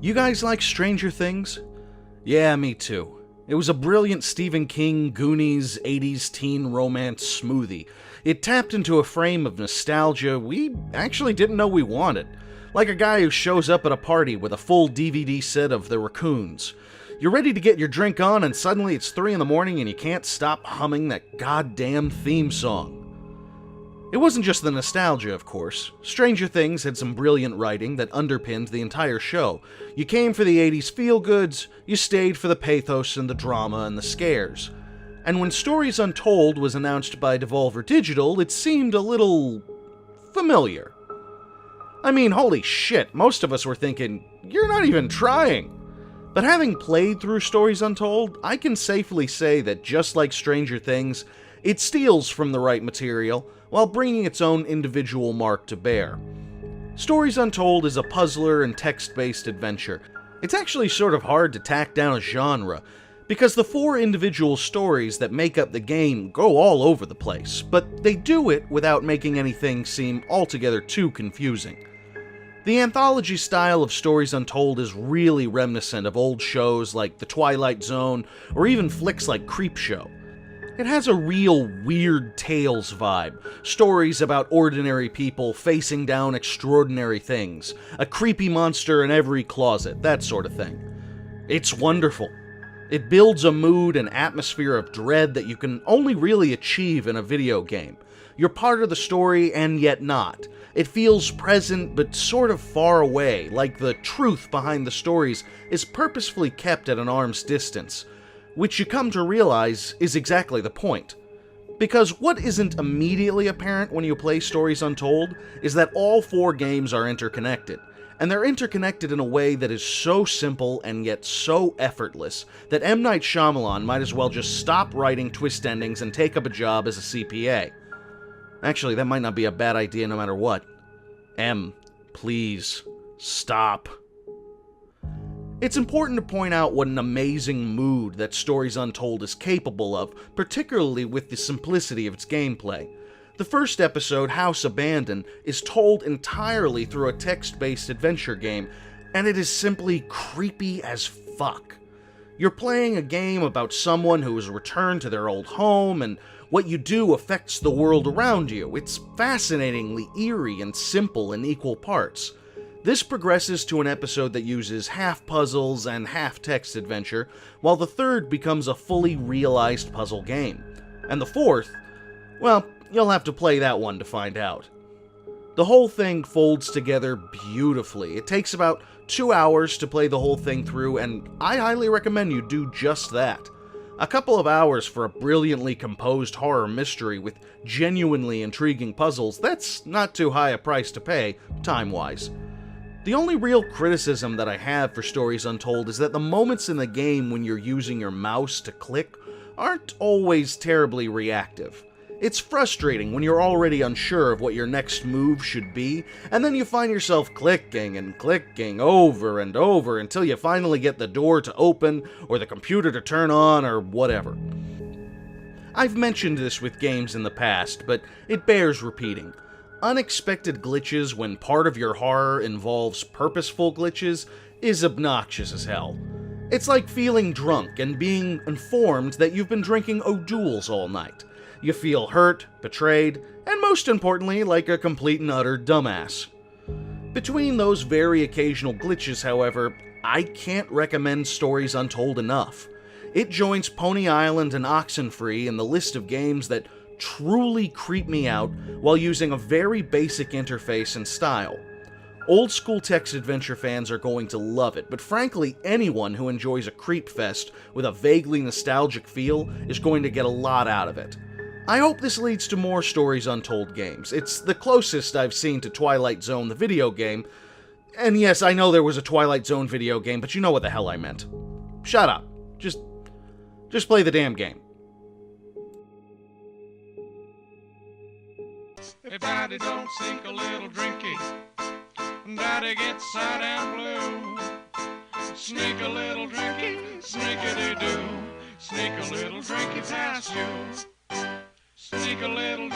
You guys like Stranger Things? Yeah, me too. It was a brilliant Stephen King, Goonies, 80s teen romance smoothie. It tapped into a frame of nostalgia we actually didn't know we wanted. Like a guy who shows up at a party with a full DVD set of the Raccoons. You're ready to get your drink on and suddenly it's 3 in the morning and you can't stop humming that goddamn theme song. It wasn't just the nostalgia, of course. Stranger Things had some brilliant writing that underpinned the entire show. You came for the 80s feel-goods, you stayed for the pathos and the drama and the scares. And when Stories Untold was announced by Devolver Digital, it seemed a little familiar. I mean, holy shit, most of us were thinking, you're not even trying. But having played through Stories Untold, I can safely say that just like Stranger Things, it steals from the right material, while bringing its own individual mark to bear. Stories Untold is a puzzler and text-based adventure. It's actually sort of hard to tack down a genre, because the 4 individual stories that make up the game go all over the place, but they do it without making anything seem altogether too confusing. The anthology style of Stories Untold is really reminiscent of old shows like The Twilight Zone, or even flicks like Creepshow. It has a real Weird Tales vibe, stories about ordinary people facing down extraordinary things, a creepy monster in every closet, that sort of thing. It's wonderful. It builds a mood and atmosphere of dread that you can only really achieve in a video game. You're part of the story and yet not. It feels present but sort of far away, like the truth behind the stories is purposefully kept at an arm's distance. Which you come to realize is exactly the point. Because what isn't immediately apparent when you play Stories Untold is that all 4 games are interconnected, and they're interconnected in a way that is so simple and yet so effortless that M. Night Shyamalan might as well just stop writing twist endings and take up a job as a CPA. Actually, that might not be a bad idea no matter what. M, please, stop. It's important to point out what an amazing mood that Stories Untold is capable of, particularly with the simplicity of its gameplay. The first episode, House Abandoned, is told entirely through a text-based adventure game, and it is simply creepy as fuck. You're playing a game about someone who has returned to their old home, and what you do affects the world around you. It's fascinatingly eerie and simple in equal parts. This progresses to an episode that uses half puzzles and half text adventure, while the third becomes a fully realized puzzle game. And the fourth, well, you'll have to play that one to find out. The whole thing folds together beautifully. It takes about 2 hours to play the whole thing through, and I highly recommend you do just that. A couple of hours for a brilliantly composed horror mystery with genuinely intriguing puzzles, that's not too high a price to pay, time-wise. The only real criticism that I have for Stories Untold is that the moments in the game when you're using your mouse to click aren't always terribly reactive. It's frustrating when you're already unsure of what your next move should be, and then you find yourself clicking and clicking over and over until you finally get the door to open or the computer to turn on or whatever. I've mentioned this with games in the past, but it bears repeating. Unexpected glitches when part of your horror involves purposeful glitches is obnoxious as hell. It's like feeling drunk and being informed that you've been drinking O'Doul's all night. You feel hurt, betrayed, and most importantly, like a complete and utter dumbass. Between those very occasional glitches, however, I can't recommend Stories Untold enough. It joins Pony Island and Oxenfree in the list of games that truly creep me out while using a very basic interface and style. Old school text adventure fans are going to love it, but frankly, anyone who enjoys a creep fest with a vaguely nostalgic feel is going to get a lot out of it. I hope this leads to more Stories Untold games. It's the closest I've seen to Twilight Zone the video game, and yes, I know there was a Twilight Zone video game, but you know what the hell I meant. Shut up. Just play the damn game. If Daddy don't sink a little drinky, Daddy gets sad and blue. Sneak a little drinky, sneakity-doo. Sneak a little drinky past you. Sneak a little